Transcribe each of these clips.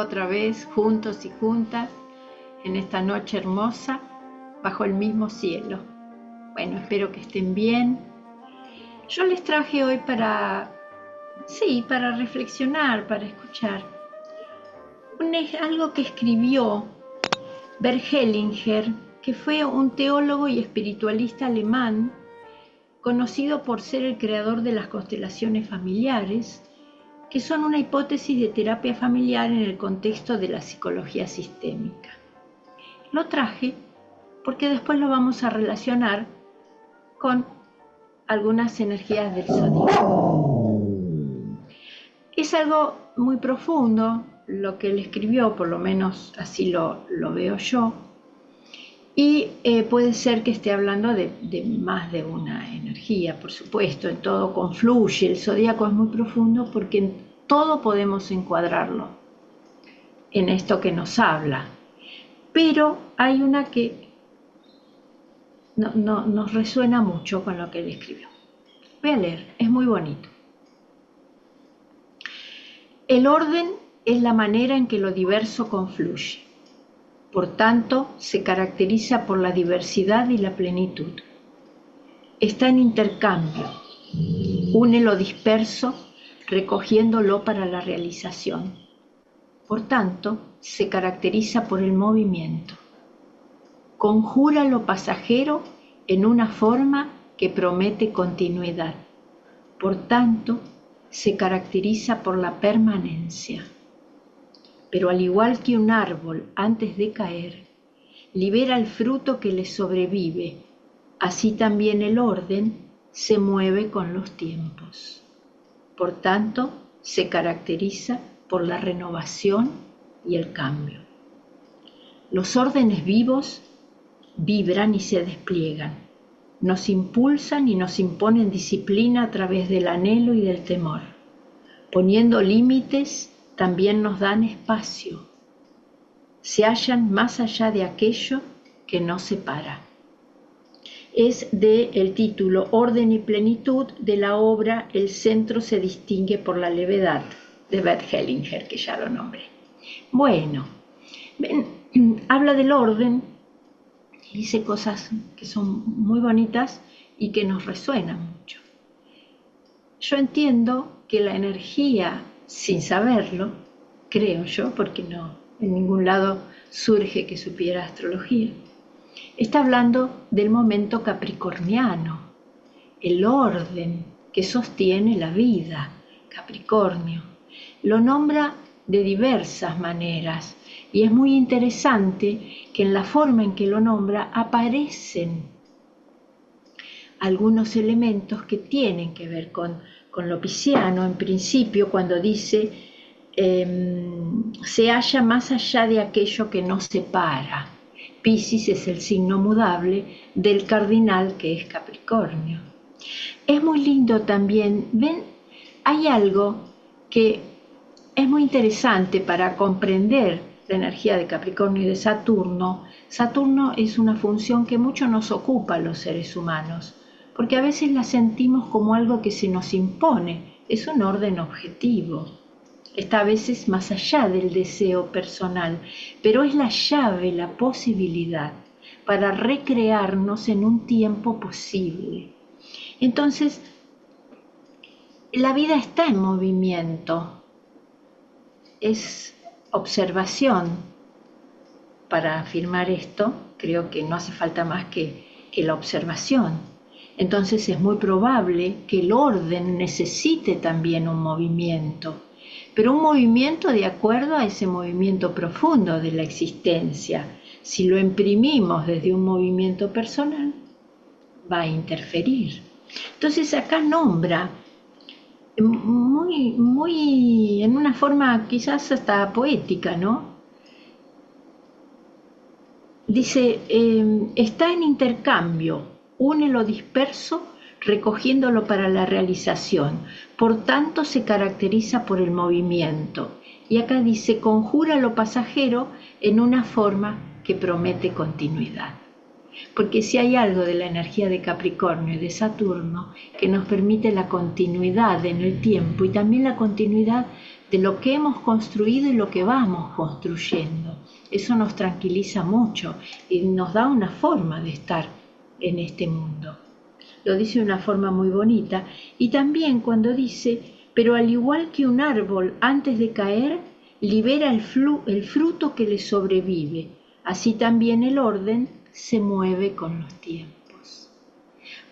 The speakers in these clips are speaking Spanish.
otra vez juntos y juntas en esta noche hermosa bajo el mismo cielo. Bueno, espero que estén bien. Yo les traje hoy para reflexionar, para escuchar algo que escribió Bert Hellinger, que fue un teólogo y espiritualista alemán, conocido por ser el creador de las constelaciones familiares, que son una hipótesis de terapia familiar en el contexto de la psicología sistémica. Lo traje porque después lo vamos a relacionar con algunas energías del zodíaco. Es algo muy profundo lo que él escribió, por lo menos así lo veo yo, y puede ser que esté hablando de más de una energía, por supuesto, en todo confluye, el zodíaco es muy profundo porque en todo podemos encuadrarlo en esto que nos habla, pero hay una que nos resuena mucho con lo que él escribió. Voy a leer, es muy bonito. El orden es la manera en que lo diverso confluye. Por tanto, se caracteriza por la diversidad y la plenitud. Está en intercambio. Une lo disperso, recogiéndolo para la realización. Por tanto, se caracteriza por el movimiento. Conjura lo pasajero en una forma que promete continuidad. Por tanto, se caracteriza por la permanencia. Pero al igual que un árbol antes de caer, libera el fruto que le sobrevive, así también el orden se mueve con los tiempos. Por tanto, se caracteriza por la renovación y el cambio. Los órdenes vivos vibran y se despliegan, nos impulsan y nos imponen disciplina a través del anhelo y del temor. Poniendo límites, también nos dan espacio. Se hallan más allá de aquello que nos separa. Es del título Orden y Plenitud de la obra El centro se distingue por la levedad, de Bert Hellinger, que ya lo nombré. Bueno, habla del orden y dice cosas que son muy bonitas y que nos resuenan mucho. Yo entiendo que la energía, sin saberlo, creo yo, porque no en ningún lado surge que supiera astrología, está hablando del momento capricorniano, el orden que sostiene la vida, Capricornio. Lo nombra de diversas maneras y es muy interesante que en la forma en que lo nombra aparecen algunos elementos que tienen que ver con lo pisciano. En principio, cuando dice se halla más allá de aquello que nos separa. Piscis es el signo mudable del cardinal que es Capricornio. Es muy lindo también, ven, hay algo que es muy interesante para comprender la energía de Capricornio y de Saturno. Saturno es una función que mucho nos ocupa a los seres humanos, porque a veces la sentimos como algo que se nos impone, es un orden objetivo. Está a veces más allá del deseo personal, pero es la llave, la posibilidad para recrearnos en un tiempo posible. Entonces, la vida está en movimiento, es observación. Para afirmar esto, creo que no hace falta más que la observación. Entonces es muy probable que el orden necesite también un movimiento, pero un movimiento de acuerdo a ese movimiento profundo de la existencia. Si lo imprimimos desde un movimiento personal, va a interferir. Entonces acá nombra muy en una forma quizás hasta poética, ¿no? Dice, está en intercambio, une lo disperso recogiéndolo para la realización, por tanto se caracteriza por el movimiento. Y acá dice, conjura lo pasajero en una forma que promete continuidad. Porque si hay algo de la energía de Capricornio y de Saturno que nos permite la continuidad en el tiempo y también la continuidad de lo que hemos construido y lo que vamos construyendo. Eso nos tranquiliza mucho y nos da una forma de estar en este mundo. Lo dice de una forma muy bonita. Y también cuando dice, pero al igual que un árbol antes de caer, libera el fruto que le sobrevive. Así también el orden se mueve con los tiempos.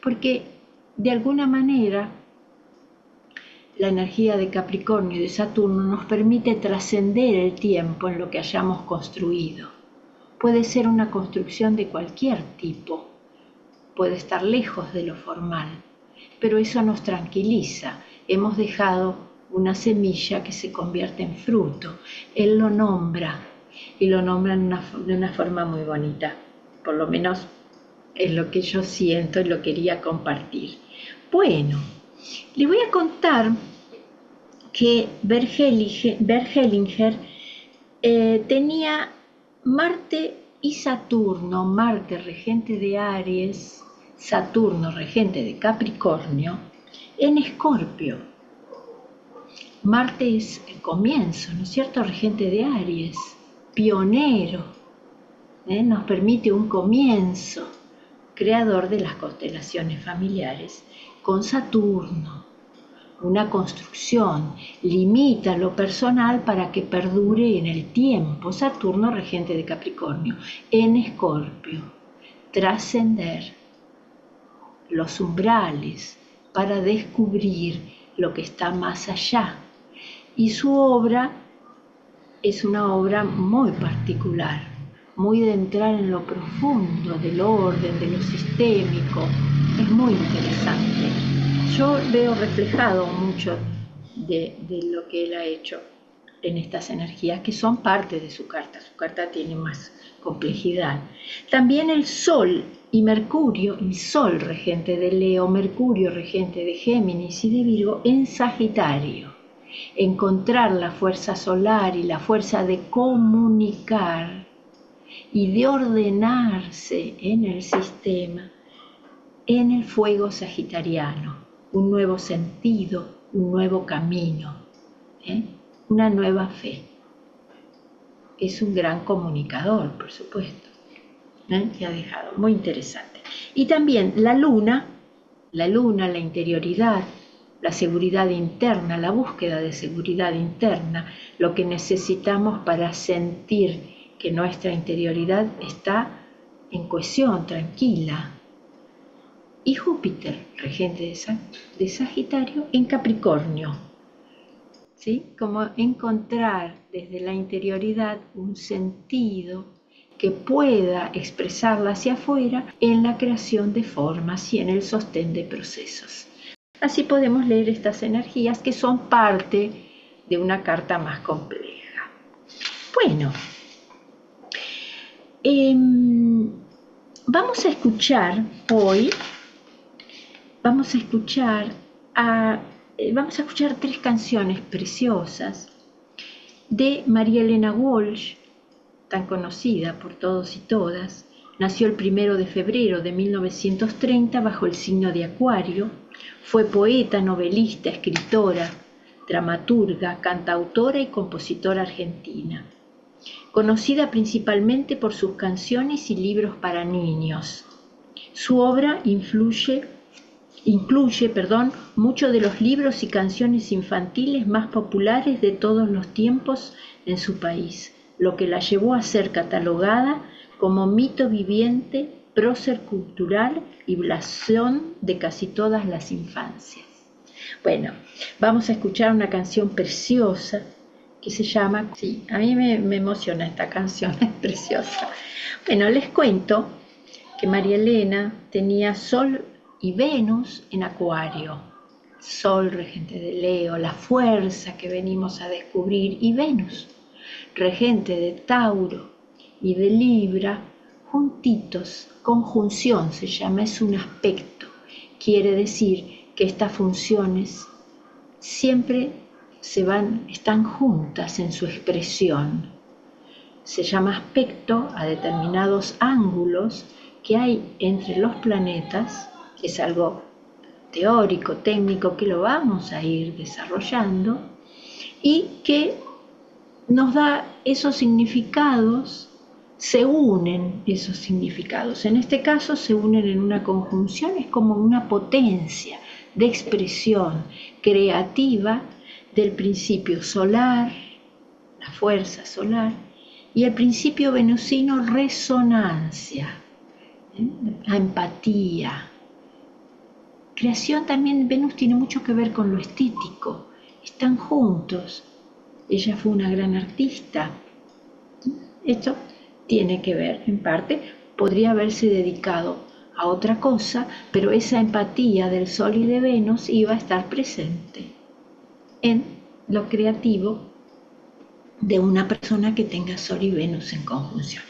Porque de alguna manera la energía de Capricornio y de Saturno nos permite trascender el tiempo en lo que hayamos construido. Puede ser una construcción de cualquier tipo, puede estar lejos de lo formal, pero eso nos tranquiliza. Hemos dejado una semilla que se convierte en fruto. Él lo nombra y lo nombra de una forma muy bonita. Por lo menos es lo que yo siento y lo quería compartir. Bueno, les voy a contar que Bert Hellinger tenía Marte y Saturno, Marte regente de Aries, Saturno regente de Capricornio, en Escorpio. Marte es el comienzo, ¿no es cierto? Regente de Aries, pionero, nos permite un comienzo, creador de las constelaciones familiares, con Saturno, una construcción, limita lo personal para que perdure en el tiempo. Saturno, regente de Capricornio, en Escorpio, trascender los umbrales para descubrir lo que está más allá. Y su obra es una obra muy particular, muy de entrar en lo profundo del orden, de lo sistémico. Es muy interesante. Yo veo reflejado mucho de lo que él ha hecho en estas energías, que son parte de su carta. Su carta tiene más complejidad. También el Sol y Mercurio, el Sol regente de Leo, Mercurio regente de Géminis y de Virgo, en Sagitario. Encontrar la fuerza solar y la fuerza de comunicar y de ordenarse en el sistema, en el fuego sagitariano, un nuevo sentido, un nuevo camino, una nueva fe. Es un gran comunicador, por supuesto, que ha dejado, muy interesante. Y también la luna, la interioridad, la seguridad interna, la búsqueda de seguridad interna, lo que necesitamos para sentir que nuestra interioridad está en cohesión, tranquila. Y Júpiter, regente de Sagitario, en Capricornio, ¿sí? Como encontrar desde la interioridad un sentido que pueda expresarla hacia afuera en la creación de formas y en el sostén de procesos. Así podemos leer estas energías que son parte de una carta más compleja. Bueno, vamos a escuchar hoy, vamos a escuchar 3 canciones preciosas de María Elena Walsh, tan conocida por todos y todas. Nació el 1 de febrero de 1930 bajo el signo de Acuario. Fue poeta, novelista, escritora, dramaturga, cantautora y compositora argentina. Conocida principalmente por sus canciones y libros para niños. Su obra incluye muchos de los libros y canciones infantiles más populares de todos los tiempos en su país, lo que la llevó a ser catalogada como mito viviente, prócer cultural y blasón de casi todas las infancias. Bueno, vamos a escuchar una canción preciosa que se llama, sí, a mí me emociona esta canción, es preciosa. Bueno, les cuento que María Elena tenía Sol y Venus en Acuario. Sol, regente de Leo, la fuerza que venimos a descubrir, y Venus, regente de Tauro y de Libra, juntitos, conjunción se llama, es un aspecto. Quiere decir que estas funciones siempre están juntas en su expresión. Se llama aspecto a determinados ángulos que hay entre los planetas. Es algo teórico, técnico, que lo vamos a ir desarrollando, y que nos da esos significados, se unen esos significados. En este caso se unen en una conjunción, es como una potencia de expresión creativa del principio solar, la fuerza solar, y el principio venusino, resonancia, la empatía. Creación también, Venus tiene mucho que ver con lo estético, están juntos. Ella fue una gran artista. Esto tiene que ver, en parte, podría haberse dedicado a otra cosa, pero esa empatía del Sol y de Venus iba a estar presente en lo creativo de una persona que tenga Sol y Venus en conjunción.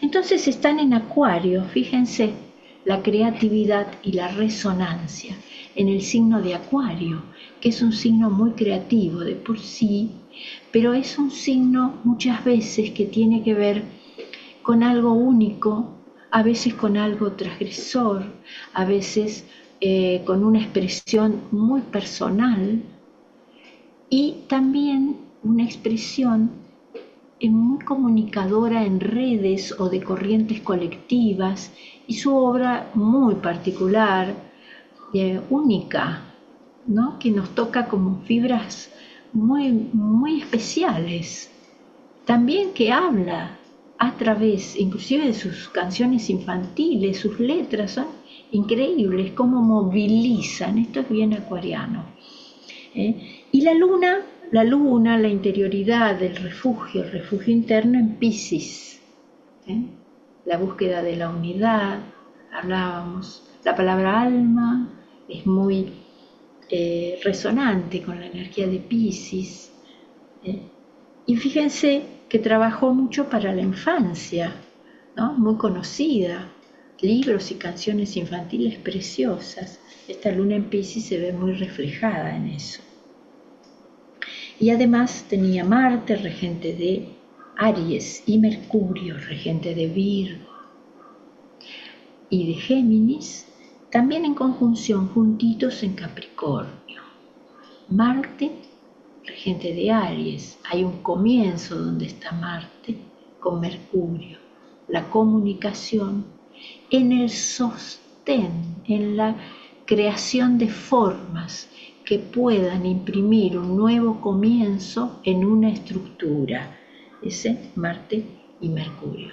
Entonces están en Acuario, fíjense, la creatividad y la resonancia en el signo de Acuario, que es un signo muy creativo de por sí, pero es un signo muchas veces que tiene que ver con algo único, a veces con algo transgresor, a veces con una expresión muy personal y también una expresión muy comunicadora en redes o de corrientes colectivas, y su obra muy particular, única, ¿no? Que nos toca como fibras muy especiales. También que habla a través, inclusive de sus canciones infantiles, sus letras son increíbles, cómo movilizan, esto es bien acuariano. Y la luna, la interioridad, el refugio interno en Piscis, la búsqueda de la unidad, hablábamos, la palabra alma es muy resonante con la energía de Piscis, y fíjense que trabajó mucho para la infancia, ¿no? Muy conocida, libros y canciones infantiles preciosas. Esta luna en Piscis se ve muy reflejada en eso. Y además tenía Marte, regente de Aries, y Mercurio, regente de Virgo y de Géminis, también en conjunción, juntitos en Capricornio. Marte, regente de Aries, hay un comienzo donde está Marte con Mercurio, la comunicación, en el sostén, en la creación de formas que puedan imprimir un nuevo comienzo en una estructura. Ese Marte y Mercurio.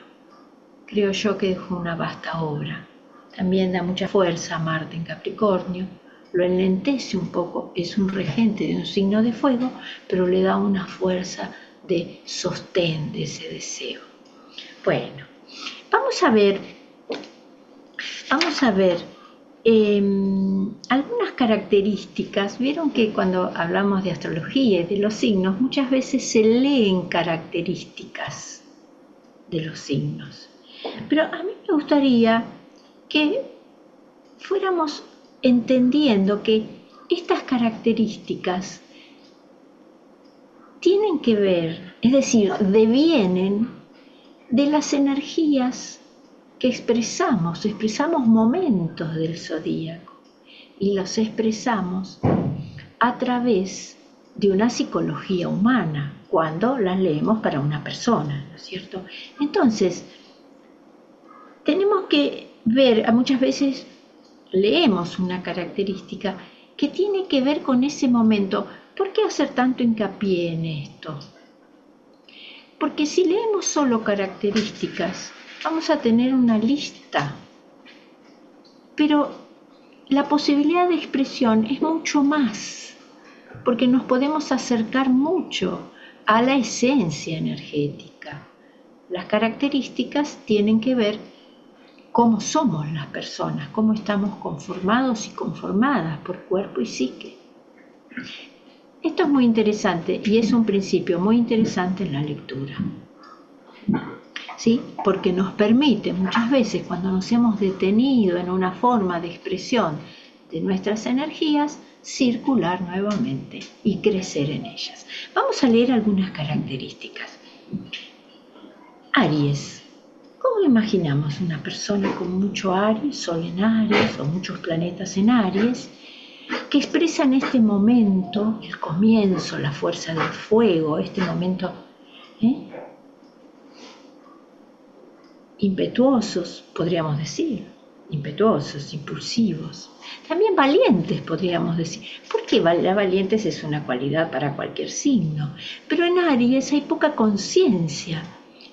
Creo yo que dejó una vasta obra. También da mucha fuerza a Marte en Capricornio, lo enlentece un poco, es un regente de un signo de fuego, pero le da una fuerza de sostén de ese deseo. Bueno, vamos a ver algunas características. Vieron que cuando hablamos de astrología y de los signos, muchas veces se leen características de los signos. Pero a mí me gustaría que fuéramos entendiendo que estas características tienen que ver, es decir, devienen de las energías que expresamos momentos del zodíaco y los expresamos a través de una psicología humana cuando las leemos para una persona, ¿no es cierto? Entonces, tenemos que ver, muchas veces leemos una característica que tiene que ver con ese momento. ¿Por qué hacer tanto hincapié en esto? Porque si leemos solo características, vamos a tener una lista, pero la posibilidad de expresión es mucho más, porque nos podemos acercar mucho a la esencia energética. Las características tienen que ver cómo somos las personas, cómo estamos conformados y conformadas por cuerpo y psique. Esto es muy interesante y es un principio muy interesante en la lectura. ¿Sí? Porque nos permite muchas veces, cuando nos hemos detenido en una forma de expresión de nuestras energías, circular nuevamente y crecer en ellas. Vamos a leer algunas características. Aries. ¿Cómo imaginamos una persona con mucho Aries, Sol en Aries o muchos planetas en Aries? que expresan este momento, el comienzo, la fuerza del fuego, este momento impetuosos, podríamos decir, impetuosos, impulsivos, también valientes, podríamos decir, porque la valientes es una cualidad para cualquier signo, pero en Aries hay poca conciencia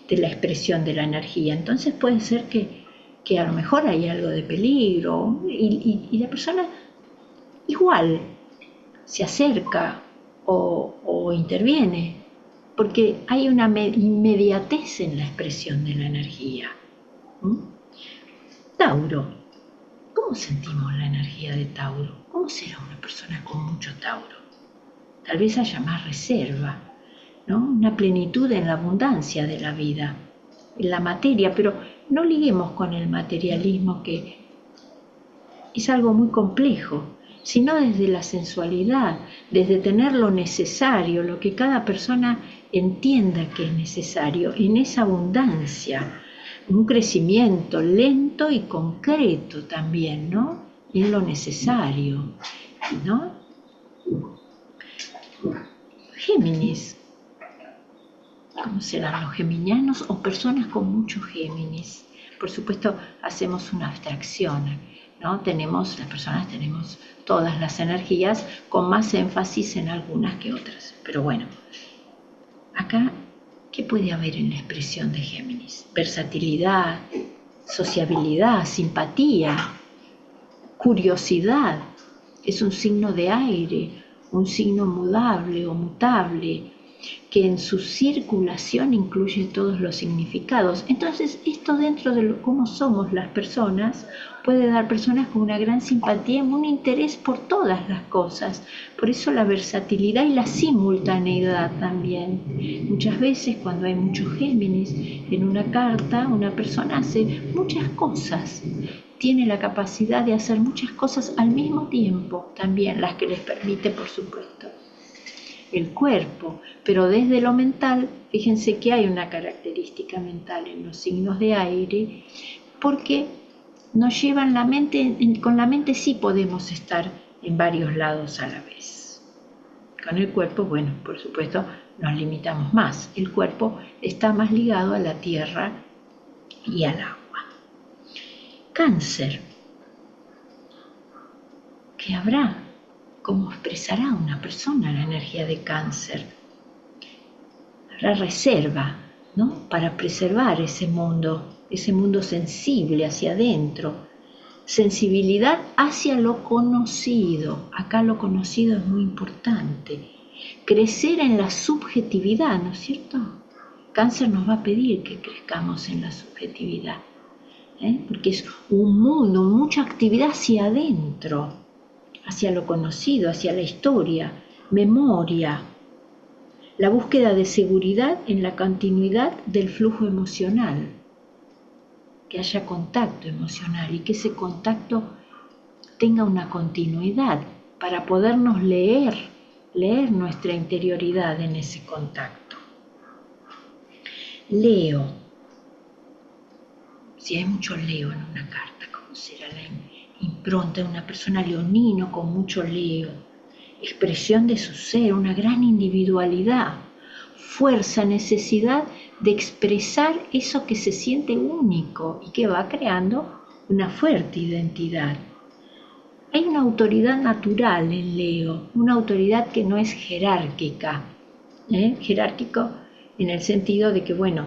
de la expresión de la energía, entonces puede ser que a lo mejor hay algo de peligro y la persona igual se acerca o interviene, porque hay una inmediatez en la expresión de la energía. Tauro. ¿Cómo sentimos la energía de Tauro? ¿Cómo será una persona con mucho Tauro? Tal vez haya más reserva, ¿no? Una plenitud en la abundancia de la vida, en la materia, pero no liguemos con el materialismo, que es algo muy complejo, sino desde la sensualidad, desde tener lo necesario, lo que cada persona entienda que es necesario, en esa abundancia, un crecimiento lento y concreto también, ¿no? En lo necesario, ¿no? Géminis. ¿Cómo serán los geminianos o personas con mucho Géminis? Por supuesto, hacemos una abstracción, ¿no? Las personas tenemos todas las energías con más énfasis en algunas que otras. Pero bueno, acá, ¿qué puede haber en la expresión de Géminis? Versatilidad, sociabilidad, simpatía, curiosidad. Es un signo de aire, un signo mudable o mutable, que en su circulación incluye todos los significados. Entonces, esto dentro de cómo somos las personas, puede dar personas con una gran simpatía, un interés por todas las cosas. Por eso la versatilidad y la simultaneidad también. Muchas veces cuando hay muchos Géminis en una carta, una persona hace muchas cosas. Tiene la capacidad de hacer muchas cosas al mismo tiempo, también las que les permite, por supuesto, el cuerpo, pero desde lo mental, fíjense que hay una característica mental en los signos de aire, porque nos llevan la mente, con la mente sí podemos estar en varios lados a la vez. Con el cuerpo, bueno, por supuesto, nos limitamos más. El cuerpo está más ligado a la tierra y al agua. Cáncer. ¿Qué habrá? ¿Cómo expresará una persona la energía de Cáncer? Habrá reserva, ¿no? Para preservar ese mundo sensible hacia adentro. Sensibilidad hacia lo conocido. Acá lo conocido es muy importante. Crecer en la subjetividad, ¿no es cierto? Cáncer nos va a pedir que crezcamos en la subjetividad, porque es un mundo, mucha actividad hacia adentro, hacia lo conocido, hacia la historia, memoria, la búsqueda de seguridad en la continuidad del flujo emocional, que haya contacto emocional y que ese contacto tenga una continuidad para podernos leer nuestra interioridad en ese contacto. Leo. Si hay mucho Leo en una carta, ¿cómo será la impronta de una persona leonino con mucho Leo? Expresión de su ser, una gran individualidad, fuerza, necesidad de expresar eso que se siente único y que va creando una fuerte identidad. Hay una autoridad natural en Leo, una autoridad que no es jerárquica, jerárquico en el sentido de que, bueno,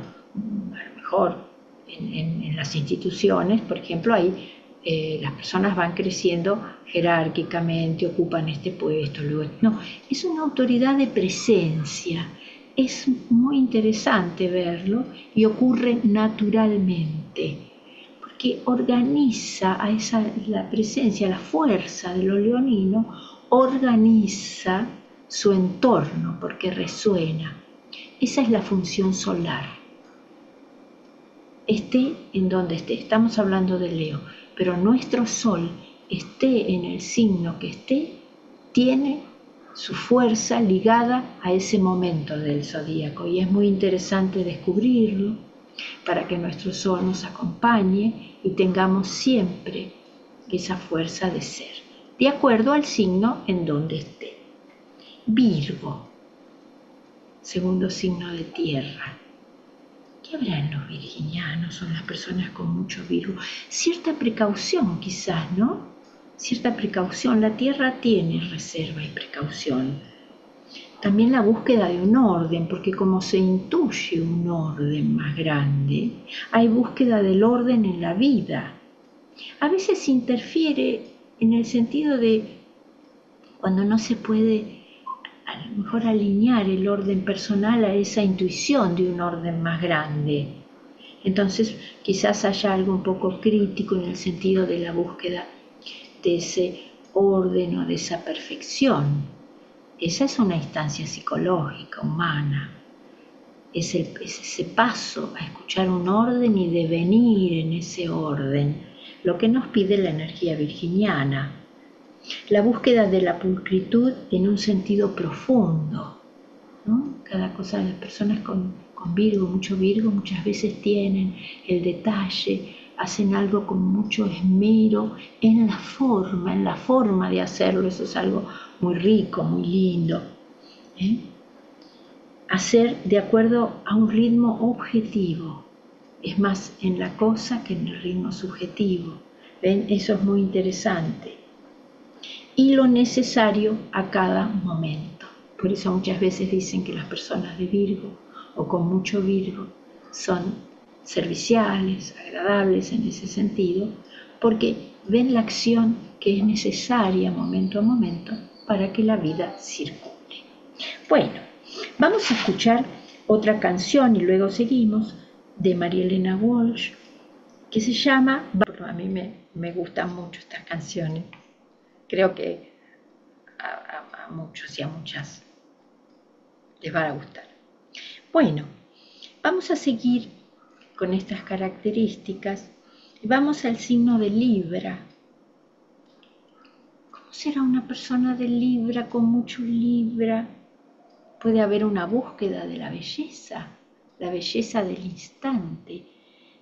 a lo mejor en las instituciones, por ejemplo, ahí las personas van creciendo jerárquicamente, ocupan este puesto, luego, no, es una autoridad de presencia. Es muy interesante verlo y ocurre naturalmente, porque organiza a la presencia, la fuerza de lo leonino, organiza su entorno porque resuena. Esa es la función solar. Esté en donde esté, estamos hablando de Leo, pero nuestro Sol, esté en el signo que esté, tiene su fuerza ligada a ese momento del zodíaco, y es muy interesante descubrirlo para que nuestro Sol nos acompañe y tengamos siempre esa fuerza de ser. de acuerdo al signo en donde esté. Virgo, segundo signo de tierra. ¿Qué habrá en los virginianos? Son las personas con mucho Virgo. Cierta precaución quizás, ¿no? Cierta precaución. La tierra tiene reserva y precaución. También la búsqueda de un orden, porque como se intuye un orden más grande, hay búsqueda del orden en la vida. A veces interfiere en el sentido de cuando no se puede a lo mejor alinear el orden personal a esa intuición de un orden más grande. Entonces quizás haya algo un poco crítico en el sentido de la búsqueda de ese orden o de esa perfección. Esa es una instancia psicológica, humana. Es ese paso a escuchar un orden y devenir en ese orden, lo que nos pide la energía virginiana. La búsqueda de la pulcritud en un sentido profundo, ¿no? Cada cosa, las personas con Virgo, mucho Virgo, muchas veces tienen el detalle, hacen algo con mucho esmero en la forma de hacerlo. Eso es algo muy rico, muy lindo. Hacer de acuerdo a un ritmo objetivo, es más en la cosa que en el ritmo subjetivo. ¿Ven? Eso es muy interesante. Y lo necesario a cada momento. Por eso muchas veces dicen que las personas de Virgo o con mucho Virgo son serviciales, agradables en ese sentido, porque ven la acción que es necesaria momento a momento para que la vida circule. Bueno, vamos a escuchar otra canción y luego seguimos de María Elena Walsh, que se llama, a mí me gustan mucho estas canciones. Creo que a muchos y a muchas les va a gustar. Bueno, vamos a seguir con estas características y vamos al signo de Libra. ¿Cómo será una persona de Libra con mucho Libra? Puede haber una búsqueda de la belleza del instante,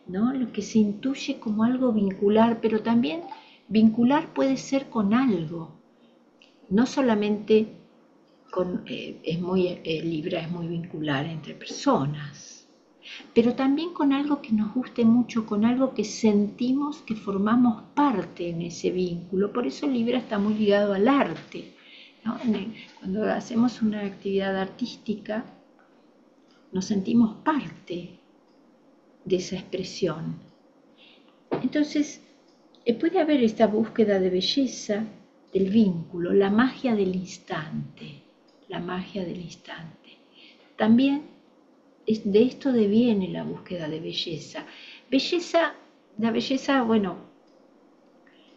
¿no? Lo que se intuye como algo vincular, pero también vincular puede ser con algo. No solamente Libra es muy vincular entre personas, pero también con algo que nos guste mucho, con algo que sentimos que formamos parte en ese vínculo. Por eso Libra está muy ligado al arte, ¿no? Cuando hacemos una actividad artística, nos sentimos parte de esa expresión. Entonces, puede haber esta búsqueda de belleza, del vínculo, la magia del instante, También de esto deviene la búsqueda de belleza. La belleza, bueno,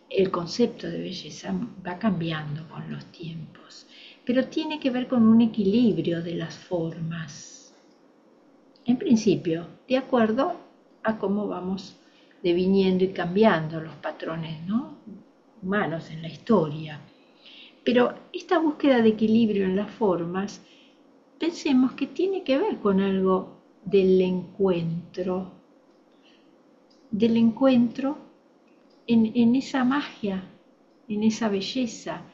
el concepto de belleza va cambiando con los tiempos, pero tiene que ver con un equilibrio de las formas. En principio, de acuerdo a cómo vamos deviniendo y cambiando los patrones, ¿no?, humanos en la historia. Pero esta búsqueda de equilibrio en las formas, pensemos que tiene que ver con algo del encuentro en esa magia, en esa belleza,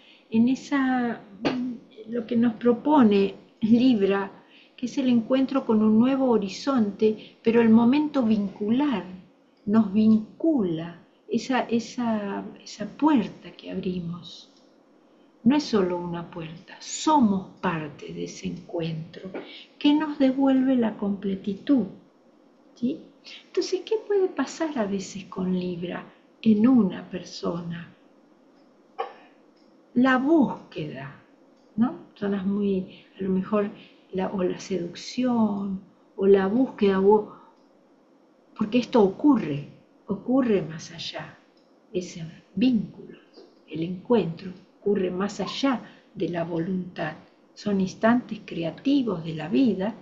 lo que nos propone Libra, que es el encuentro con un nuevo horizonte, pero el momento vincular nos vincula, esa puerta que abrimos. No es solo una puerta, somos parte de ese encuentro que nos devuelve la completitud, ¿sí? Entonces, ¿qué puede pasar a veces con Libra en una persona? La búsqueda, ¿no? Personas muy, a lo mejor, o la seducción, o la búsqueda, porque esto ocurre más allá, ese vínculo, el encuentro ocurre más allá de la voluntad. Son instantes creativos de la vida,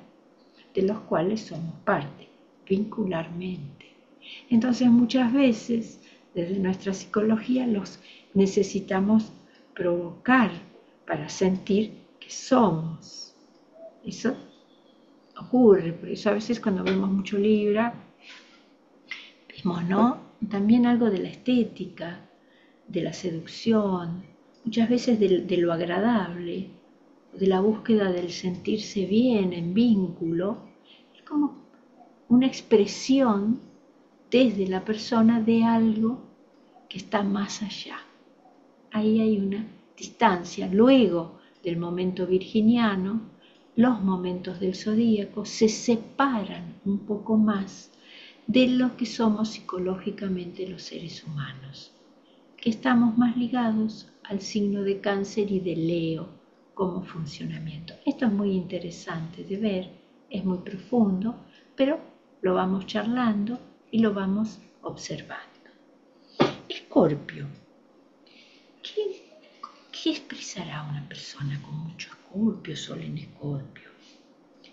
de los cuales somos parte, vincularmente. Entonces muchas veces, desde nuestra psicología, los necesitamos provocar para sentir que somos. Eso ocurre, por eso a veces cuando vemos mucho Libra, vemos, ¿no?, también algo de la estética, de la seducción, muchas veces de lo agradable, de la búsqueda del sentirse bien en vínculo, es como una expresión desde la persona de algo que está más allá. Ahí hay una distancia. Luego del momento virginiano, los momentos del zodíaco se separan un poco más de lo que somos psicológicamente los seres humanos, que estamos más ligados al signo de Cáncer y de Leo como funcionamiento. Esto es muy interesante de ver, es muy profundo, pero lo vamos charlando y lo vamos observando. Escorpio. ¿Qué expresará una persona con mucho Escorpio, Sol en Escorpio?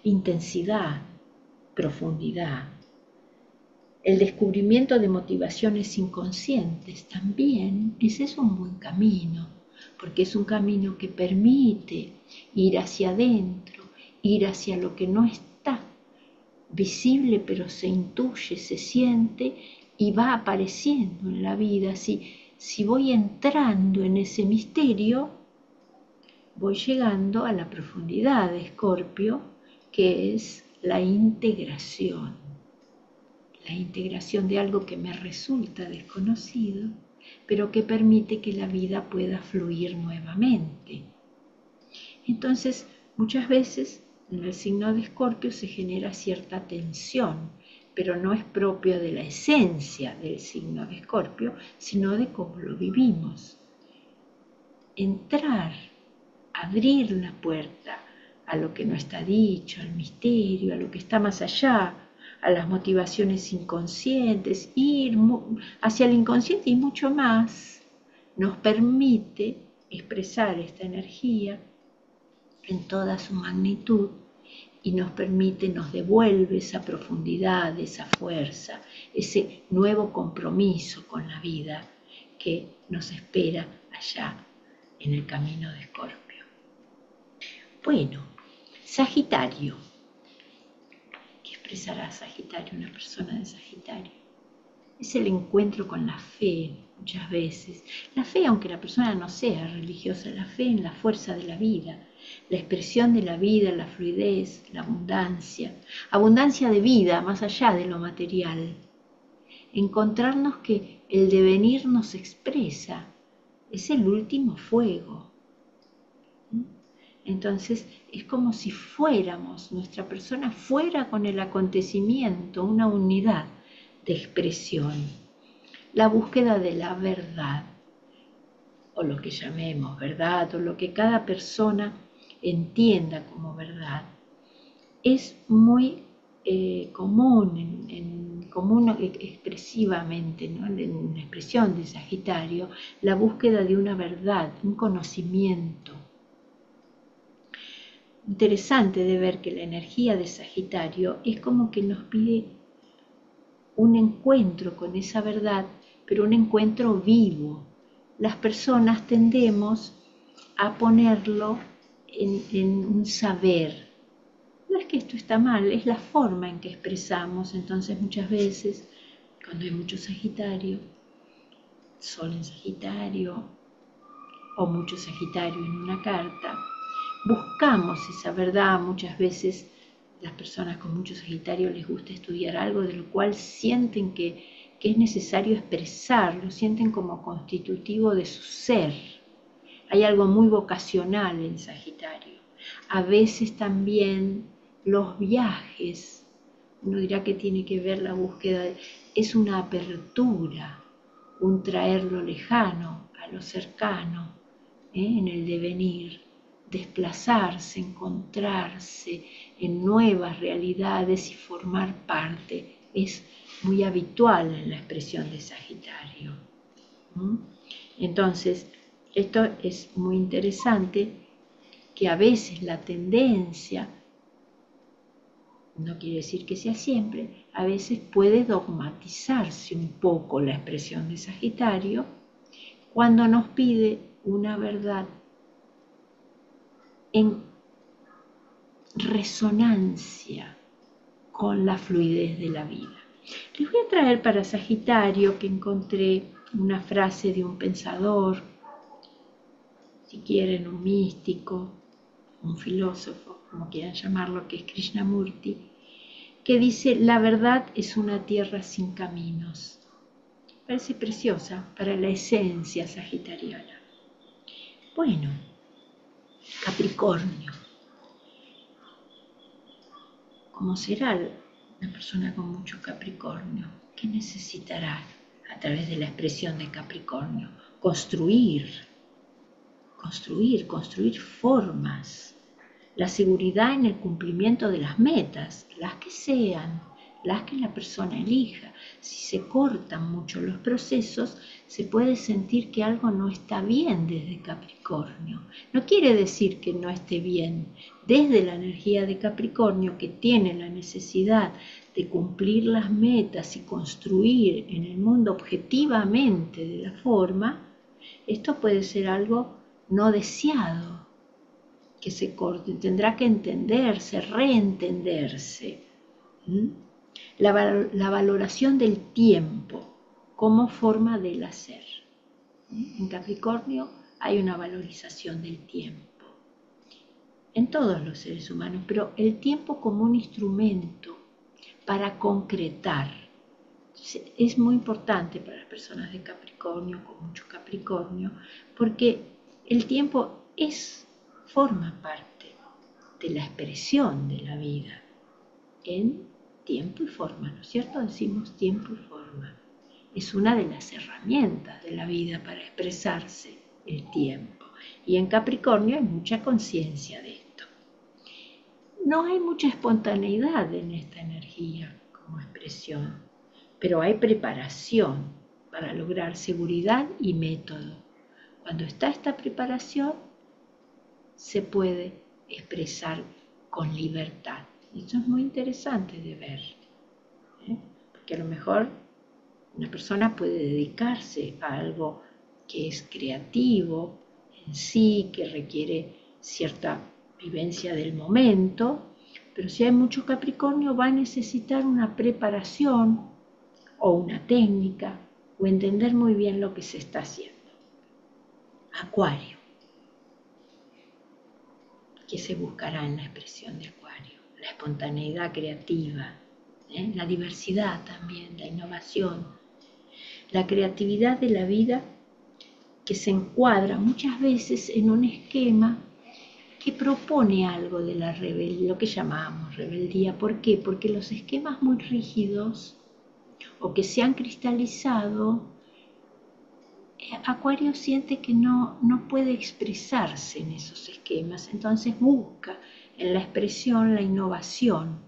Intensidad, profundidad, el descubrimiento de motivaciones inconscientes también. Ese es un buen camino, porque es un camino que permite ir hacia adentro, ir hacia lo que no está visible, pero se intuye, se siente y va apareciendo en la vida. Si voy entrando en ese misterio, voy llegando a la profundidad de Escorpio, que es la integración de algo que me resulta desconocido, pero que permite que la vida pueda fluir nuevamente. Entonces, muchas veces en el signo de Escorpio se genera cierta tensión, pero no es propio de la esencia del signo de Escorpio, sino de cómo lo vivimos. Entrar, abrir la puerta a lo que no está dicho, al misterio, a lo que está más allá, a las motivaciones inconscientes, ir hacia el inconsciente y mucho más, nos permite expresar esta energía en toda su magnitud y nos devuelve esa profundidad, esa fuerza, ese nuevo compromiso con la vida que nos espera allá en el camino de Escorpio. Bueno, Sagitario. ¿Qué expresará Sagitario, una persona de Sagitario? Es el encuentro con la fe, muchas veces. La fe, aunque la persona no sea religiosa, la fe en la fuerza de la vida, la expresión de la vida, la fluidez, la abundancia de vida más allá de lo material. Encontrarnos que el devenir nos expresa, es el último fuego. Entonces es como si fuéramos, nuestra persona fuera con el acontecimiento, una unidad de expresión. La búsqueda de la verdad, o lo que llamemos verdad, o lo que cada persona entienda como verdad, es muy común expresivamente, ¿no? En una expresión de Sagitario, la búsqueda de una verdad, un conocimiento. Interesante de ver que la energía de Sagitario es como que nos pide un encuentro con esa verdad, pero un encuentro vivo. Las personas tendemos a ponerlo en un saber. No es que esto está mal, es la forma en que expresamos. Entonces muchas veces, cuando hay mucho Sagitario, Sol en Sagitario, o mucho Sagitario en una carta, buscamos esa verdad. Muchas veces las personas con mucho Sagitario les gusta estudiar algo de lo cual sienten que es necesario expresarlo, sienten como constitutivo de su ser. Hay algo muy vocacional en Sagitario. A veces también los viajes, uno dirá que tiene que ver la búsqueda, es una apertura, un traer lo lejano a lo cercano, en el devenir, desplazarse, encontrarse en nuevas realidades y formar parte. Es muy habitual en la expresión de Sagitario. Entonces, esto es muy interesante, que a veces la tendencia, no quiere decir que sea siempre, a veces puede dogmatizarse un poco la expresión de Sagitario cuando nos pide una verdad en resonancia con la fluidez de la vida. Les voy a traer para Sagitario, que encontré una frase de un pensador si quieren un místico, un filósofo, como quieran llamarlo, que es Krishnamurti, que dice: la verdad es una tierra sin caminos. Parece preciosa para la esencia sagitariana. Bueno, Capricornio. ¿Cómo será una persona con mucho Capricornio? ¿Qué necesitará a través de la expresión de Capricornio? Construir formas, la seguridad en el cumplimiento de las metas, las que sean, las que la persona elija. Si se cortan mucho los procesos, se puede sentir que algo no está bien desde Capricornio. No quiere decir que no esté bien. Desde la energía de Capricornio, que tiene la necesidad de cumplir las metas y construir en el mundo objetivamente de la forma, esto puede ser algo no deseado, que se corte. Tendrá que entenderse, reentenderse. La valoración del tiempo como forma del hacer. En Capricornio hay una valorización del tiempo en todos los seres humanos, pero el tiempo como un instrumento para concretar. Entonces, es muy importante para las personas de Capricornio, con mucho Capricornio, porque el tiempo forma parte de la expresión de la vida en tiempo y forma, ¿no es cierto? Decimos tiempo y forma. Es una de las herramientas de la vida para expresarse el tiempo. Y en Capricornio hay mucha conciencia de esto. No hay mucha espontaneidad en esta energía como expresión, pero hay preparación para lograr seguridad y método. Cuando está esta preparación, se puede expresar con libertad. Esto es muy interesante de ver, porque a lo mejor una persona puede dedicarse a algo que es creativo en sí, que requiere cierta vivencia del momento, pero si hay mucho Capricornio va a necesitar una preparación o una técnica o entender muy bien lo que se está haciendo. Acuario. ¿Qué se buscará en la expresión de Acuario? La espontaneidad creativa, la diversidad también, la innovación, la creatividad de la vida que se encuadra muchas veces en un esquema que propone algo de la rebeldía, lo que llamamos rebeldía. ¿Por qué? Porque los esquemas muy rígidos o que se han cristalizado, Acuario siente que no puede expresarse en esos esquemas, entonces busca en la expresión la innovación,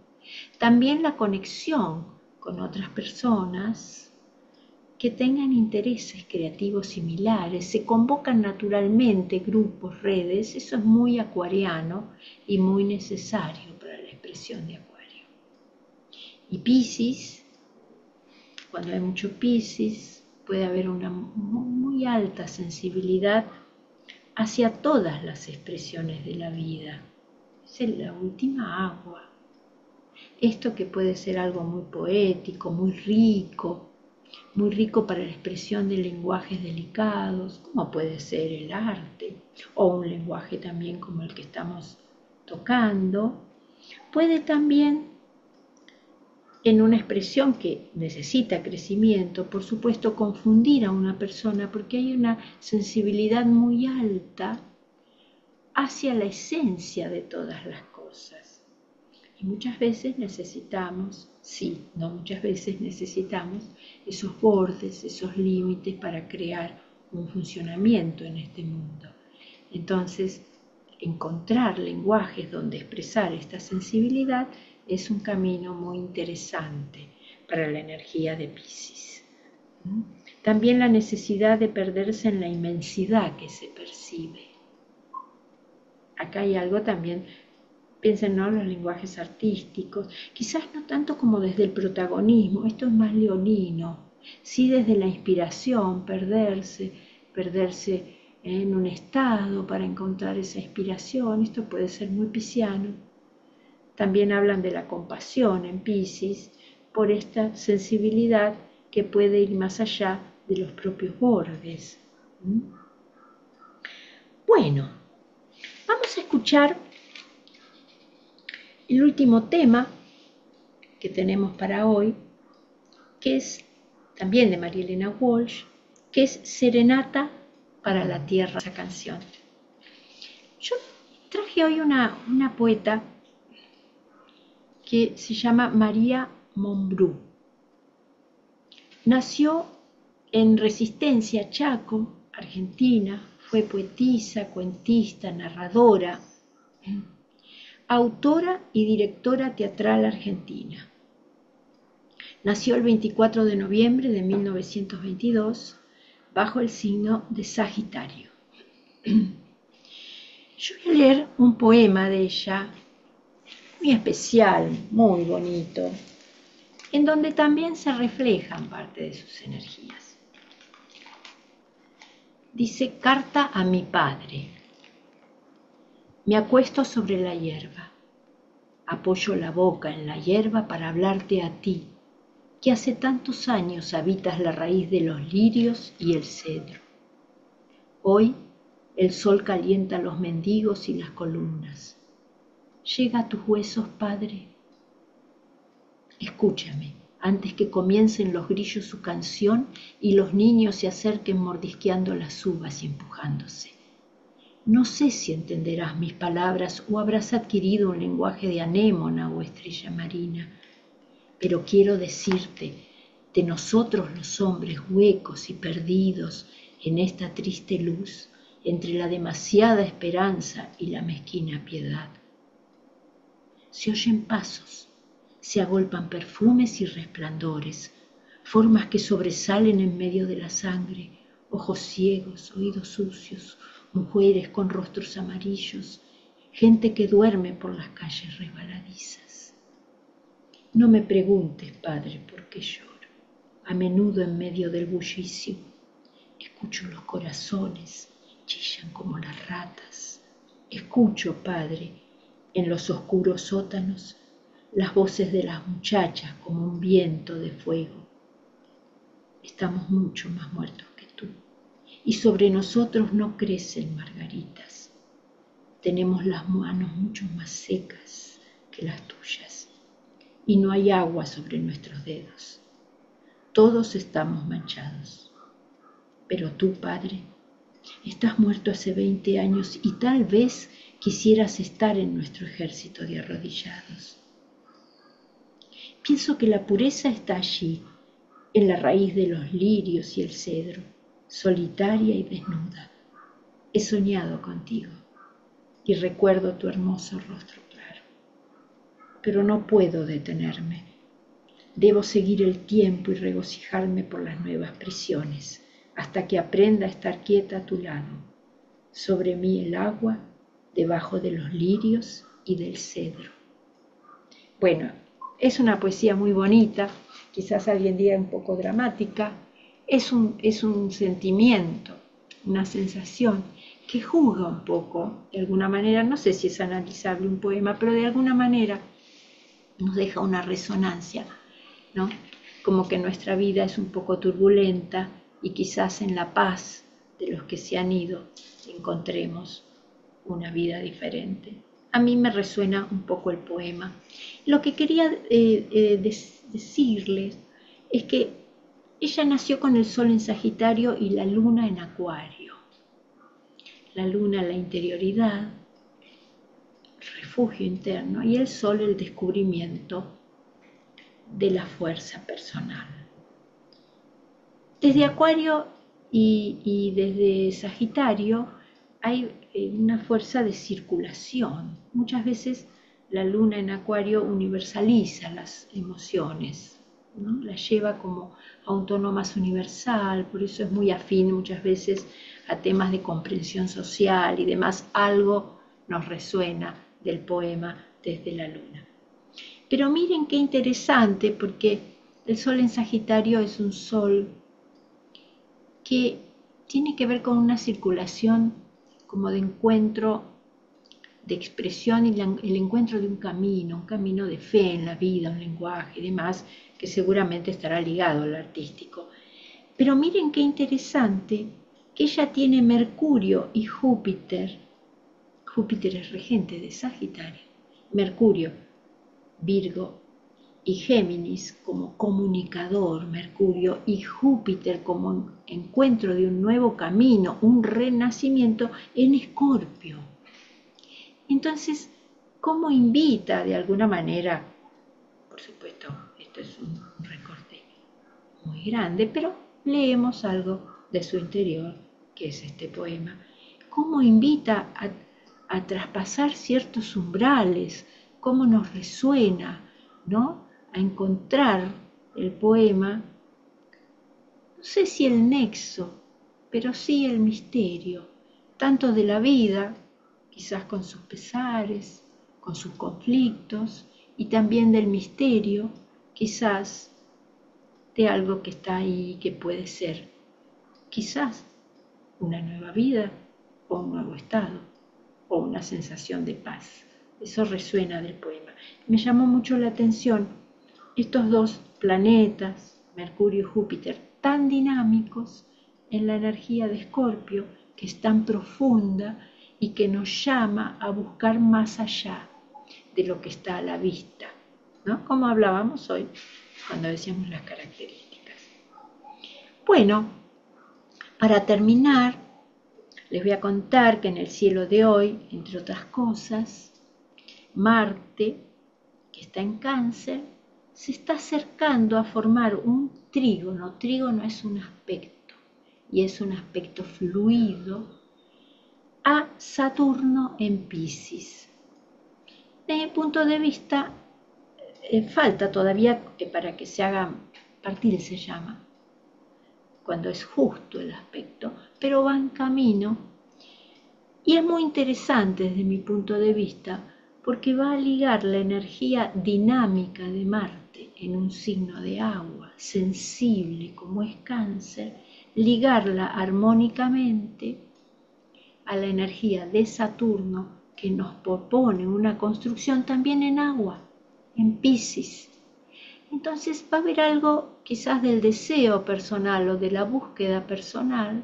también la conexión con otras personas que tengan intereses creativos similares. Se convocan naturalmente grupos, redes, eso es muy acuariano y muy necesario para la expresión de Acuario. Y Piscis, cuando hay mucho Piscis, puede haber una muy alta sensibilidad hacia todas las expresiones de la vida. Es la última agua. Esto que puede ser algo muy poético, muy rico para la expresión de lenguajes delicados, como puede ser el arte, o un lenguaje también como el que estamos tocando. Puede también, en una expresión que necesita crecimiento, por supuesto, confundir a una persona porque hay una sensibilidad muy alta hacia la esencia de todas las cosas. Y muchas veces necesitamos, muchas veces necesitamos esos bordes, esos límites para crear un funcionamiento en este mundo. Entonces, encontrar lenguajes donde expresar esta sensibilidad es un camino muy interesante para la energía de Piscis. También la necesidad de perderse en la inmensidad que se percibe. Acá hay algo también, piensen, ¿no?, los lenguajes artísticos, quizás no tanto como desde el protagonismo, esto es más leonino, sí desde la inspiración, perderse en un estado para encontrar esa inspiración. Esto puede ser muy pisciano. También hablan de la compasión en Piscis por esta sensibilidad que puede ir más allá de los propios bordes. Bueno, vamos a escuchar el último tema que tenemos para hoy, que es también de María Elena Walsh, que es Serenata para la Tierra, esa canción. Yo traje hoy una poeta que se llama María Monbrú. Nació en Resistencia, Chaco, Argentina. Fue poetisa, cuentista, narradora, autora y directora teatral argentina. Nació el 24 de noviembre de 1922 bajo el signo de Sagitario. Yo voy a leer un poema de ella, muy especial, muy bonito, en donde también se reflejan parte de sus energías. Dice: carta a mi padre. Me acuesto sobre la hierba, apoyo la boca en la hierba para hablarte a ti, que hace tantos años habitas la raíz de los lirios y el cedro. Hoy el sol calienta los mendigos y las columnas. Llega a tus huesos, padre. Escúchame, antes que comiencen los grillos su canción y los niños se acerquen mordisqueando las uvas y empujándose. No sé si entenderás mis palabras o habrás adquirido un lenguaje de anémona o estrella marina, pero quiero decirte, de nosotros los hombres huecos y perdidos en esta triste luz, entre la demasiada esperanza y la mezquina piedad. Se oyen pasos, se agolpan perfumes y resplandores, formas que sobresalen en medio de la sangre, ojos ciegos, oídos sucios, mujeres con rostros amarillos, gente que duerme por las calles resbaladizas. No me preguntes, padre, por qué lloro. A menudo en medio del bullicio escucho los corazones, chillan como las ratas. Escucho, padre, en los oscuros sótanos, las voces de las muchachas como un viento de fuego. Estamos mucho más muertos que tú, y sobre nosotros no crecen margaritas. Tenemos las manos mucho más secas que las tuyas, y no hay agua sobre nuestros dedos. Todos estamos manchados. Pero tú, padre, estás muerto hace 20 años y tal vez quisieras estar en nuestro ejército de arrodillados. Pienso que la pureza está allí, en la raíz de los lirios y el cedro, solitaria y desnuda. He soñado contigo y recuerdo tu hermoso rostro claro. Pero no puedo detenerme. Debo seguir el tiempo y regocijarme por las nuevas prisiones, hasta que aprenda a estar quieta a tu lado. Sobre mí el agua, debajo de los lirios y del cedro. Bueno, es una poesía muy bonita, quizás alguien diga un poco dramática. Es un sentimiento, una sensación que juzga un poco, de alguna manera, no sé si es analizable un poema, pero de alguna manera nos deja una resonancia, ¿no? Como que nuestra vida es un poco turbulenta y quizás en la paz de los que se han ido encontremos una vida diferente. A mí me resuena un poco el poema. Lo que quería decirles es que ella nació con el sol en Sagitario y la luna en Acuario. La luna, la interioridad, refugio interno, y el sol, el descubrimiento de la fuerza personal. Desde Acuario y desde Sagitario hay una fuerza de circulación. Muchas veces la luna en Acuario universaliza las emociones, ¿no? Las lleva como a un tono más universal, por eso es muy afín muchas veces a temas de comprensión social y demás. Algo nos resuena del poema desde la luna. Pero miren qué interesante, porque el sol en Sagitario es un sol que tiene que ver con una circulación como de encuentro, de expresión y el encuentro de un camino de fe en la vida, un lenguaje y demás, que seguramente estará ligado al artístico. Pero miren qué interesante que ella tiene Mercurio y Júpiter. Júpiter es regente de Sagitario. Mercurio, Virgo y Géminis como comunicador, Mercurio, y Júpiter como encuentro de un nuevo camino, un renacimiento en Escorpio. Entonces, ¿cómo invita de alguna manera? Por supuesto, esto es un recorte muy grande, pero leemos algo de su interior, que es este poema. ¿Cómo invita a traspasar ciertos umbrales? ¿Cómo nos resuena, ¿no? A encontrar el poema, no sé si el nexo, pero sí el misterio, tanto de la vida, quizás con sus pesares, con sus conflictos, y también del misterio, quizás de algo que está ahí, que puede ser, quizás, una nueva vida o un nuevo estado o una sensación de paz. Eso resuena del poema. Me llamó mucho la atención estos dos planetas, Mercurio y Júpiter, tan dinámicos en la energía de Escorpio, que es tan profunda y que nos llama a buscar más allá de lo que está a la vista, ¿no? Como hablábamos hoy cuando decíamos las características. Bueno, para terminar, les voy a contar que en el cielo de hoy, entre otras cosas, Marte, que está en Cáncer, se está acercando a formar un trígono. Trígono es un aspecto, y es un aspecto fluido, a Saturno en Piscis. Desde mi punto de vista, falta todavía para que se haga, partir se llama, cuando es justo el aspecto, pero va en camino. Y es muy interesante desde mi punto de vista, porque va a ligar la energía dinámica de Marte en un signo de agua, sensible como es Cáncer, ligarla armónicamente a la energía de Saturno, que nos propone una construcción también en agua, en Piscis. Entonces va a haber algo quizás del deseo personal o de la búsqueda personal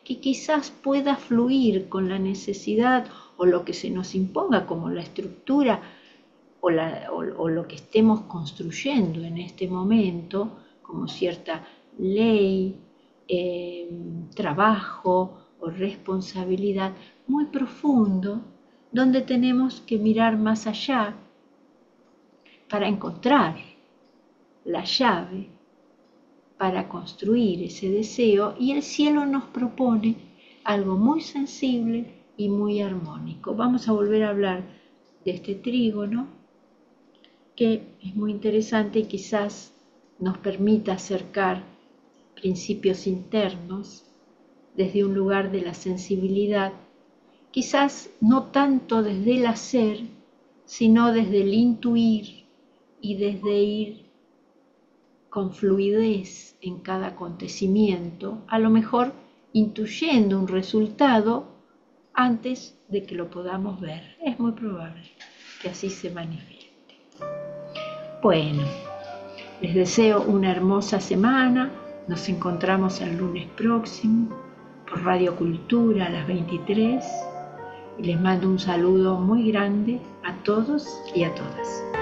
que quizás pueda fluir con la necesidad o lo que se nos imponga como la estructura o lo que estemos construyendo en este momento, como cierta ley, trabajo o responsabilidad muy profundo, donde tenemos que mirar más allá para encontrar la llave para construir ese deseo, y el cielo nos propone algo muy sensible y muy armónico. Vamos a volver a hablar de este trígono, que es muy interesante y quizás nos permita acercar principios internos desde un lugar de la sensibilidad, quizás no tanto desde el hacer, sino desde el intuir y desde ir con fluidez en cada acontecimiento, a lo mejor intuyendo un resultado antes de que lo podamos ver. Es muy probable que así se manifieste. Bueno, les deseo una hermosa semana. Nos encontramos el lunes próximo por Radio Cultura a las 23 y les mando un saludo muy grande a todos y a todas.